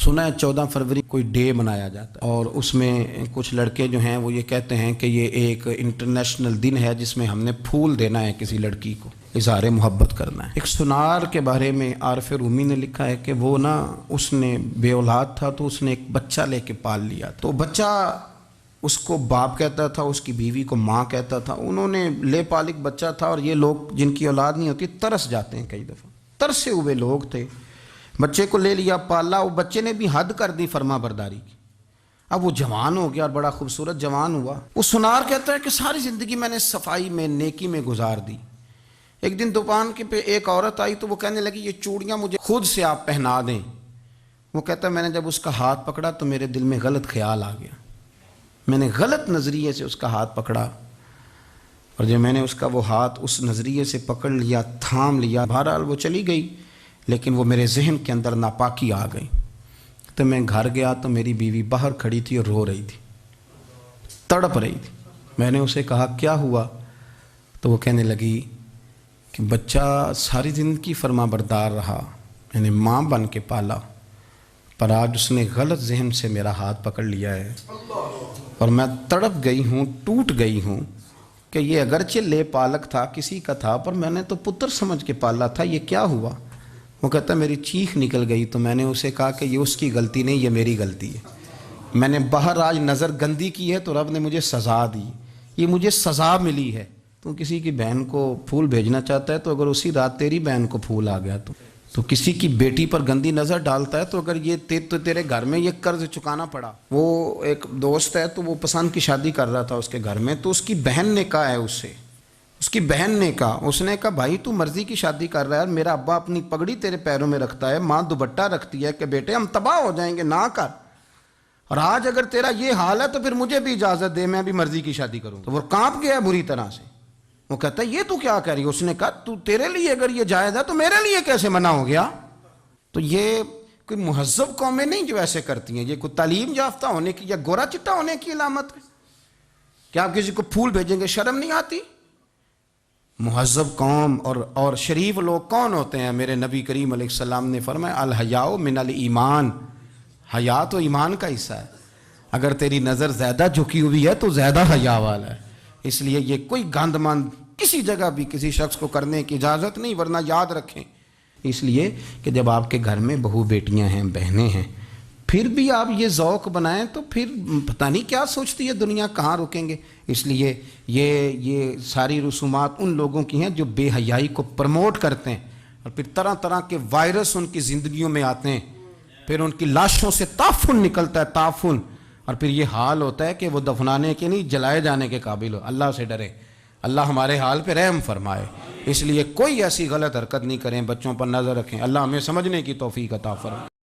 सुना है 14 फरवरी कोई डे मनाया जाता है और उसमें कुछ लड़के जो हैं वो ये कहते हैं कि ये एक इंटरनेशनल दिन है जिसमें हमने फूल देना है किसी लड़की को, इज़हार मोहब्बत करना है। एक सुनार के बारे में आरफ रूमी ने लिखा है कि वो ना उसने बे औलाद था तो उसने एक बच्चा लेके पाल लिया। तो बच्चा उसको बाप कहता था, उसकी बीवी को माँ कहता था। उन्होंने ले पालिक बच्चा था और ये लोग जिनकी औलाद नहीं होती तरस जाते हैं, कई दफ़ा तरसे हुए लोग थे। बच्चे को ले लिया, पाला, वो बच्चे ने भी हद कर दी फर्मा बरदारी की। अब वो जवान हो गया और बड़ा खूबसूरत जवान हुआ। वो सुनार कहता है कि सारी ज़िंदगी मैंने सफाई में नेकी में गुजार दी। एक दिन दुकान के पे एक औरत आई तो वो कहने लगी ये चूड़ियाँ मुझे खुद से आप पहना दें। वो कहता है मैंने जब उसका हाथ पकड़ा तो मेरे दिल में गलत ख्याल आ गया, मैंने गलत नज़रिए से उसका हाथ पकड़ा और जब मैंने उसका वो हाथ उस नज़रिए से पकड़ लिया, थाम लिया, बहरहाल वो चली गई, लेकिन वो मेरे जहन के अंदर नापाकी आ गई। तो मैं घर गया तो मेरी बीवी बाहर खड़ी थी और रो रही थी, तड़प रही थी। मैंने उसे कहा क्या हुआ? तो वो कहने लगी कि बच्चा सारी ज़िंदगी फर्मा बरदार रहा, मैंने माँ बन के पाला, पर आज उसने गलत जहन से मेरा हाथ पकड़ लिया है और मैं तड़प गई हूँ, टूट गई हूँ कि ये अगरचे ले पालक था, किसी का था, पर मैंने तो पुत्र समझ के पाला था, ये क्या हुआ? वो कहता मेरी चीख निकल गई। तो मैंने उसे कहा कि ये उसकी गलती नहीं, ये मेरी गलती है। मैंने बाहर आज नज़र गंदी की है तो रब ने मुझे सज़ा दी, ये मुझे सज़ा मिली है। तू किसी की बहन को फूल भेजना चाहता है तो अगर उसी रात तेरी बहन को फूल आ गया तो किसी की बेटी पर गंदी नज़र डालता है तो अगर ये तेरे घर में ये कर्ज चुकाना पड़ा। वो एक दोस्त है तो वो पसंद की शादी कर रहा था उसके घर में, तो उसकी बहन ने कहा है उससे, उसकी बहन ने कहा, उसने कहा भाई तू मर्जी की शादी कर रहा है, मेरा अब्बा अपनी पगड़ी तेरे पैरों में रखता है, माँ दुपट्टा रखती है कि बेटे हम तबाह हो जाएंगे, ना कर। और आज अगर तेरा ये हाल है तो फिर मुझे भी इजाज़त दे, मैं भी मर्जी की शादी करूँ। तो वो कांप गया बुरी तरह से। वो कहता है ये तू क्या कह रही है? उसने कहा तू तेरे लिए अगर ये जायज़ है तो मेरे लिए कैसे मना हो गया? तो ये कोई मुहज़्ज़ब कौमें नहीं जो ऐसे करती हैं, ये कोई तालीम याफ्ता होने की या गोरा चिट्टा होने की अलामत है। क्या आप किसी को फूल भेजेंगे? शर्म नहीं आती? मुहज़्ज़ब कौम और शरीफ लोग कौन होते हैं? मेरे नबी करीम अलैहिस्सलाम ने फरमाया अल हयाउ मिनल ईमान, हया तो ईमान का हिस्सा है। अगर तेरी नज़र ज़्यादा झुकी हुई है तो ज़्यादा हया वाला है। इसलिए ये कोई गंदमंद किसी जगह भी किसी शख्स को करने की इजाज़त नहीं, वरना याद रखें इसलिए कि जब आपके घर में बहू बेटियां हैं, बहनें हैं, फिर भी आप ये ज़ौक़ बनाएं तो फिर पता नहीं क्या सोचती है दुनिया, कहाँ रुकेंगे। इसलिए ये सारी रसूमात उन लोगों की हैं जो बेहयाई को प्रमोट करते हैं और फिर तरह तरह के वायरस उनकी ज़िंदगियों में आते हैं, फिर उनकी लाशों से ताफुन निकलता है, ताफुन, और फिर ये हाल होता है कि वो दफनाने के नहीं जलाए जाने के काबिल हो। अल्लाह से डरें, अल्लाह हमारे हाल पे रहम फरमाए। इसलिए कोई ऐसी गलत हरकत नहीं करें, बच्चों पर नज़र रखें। अल्लाह हमें समझने की तौफीक अता फरमाए।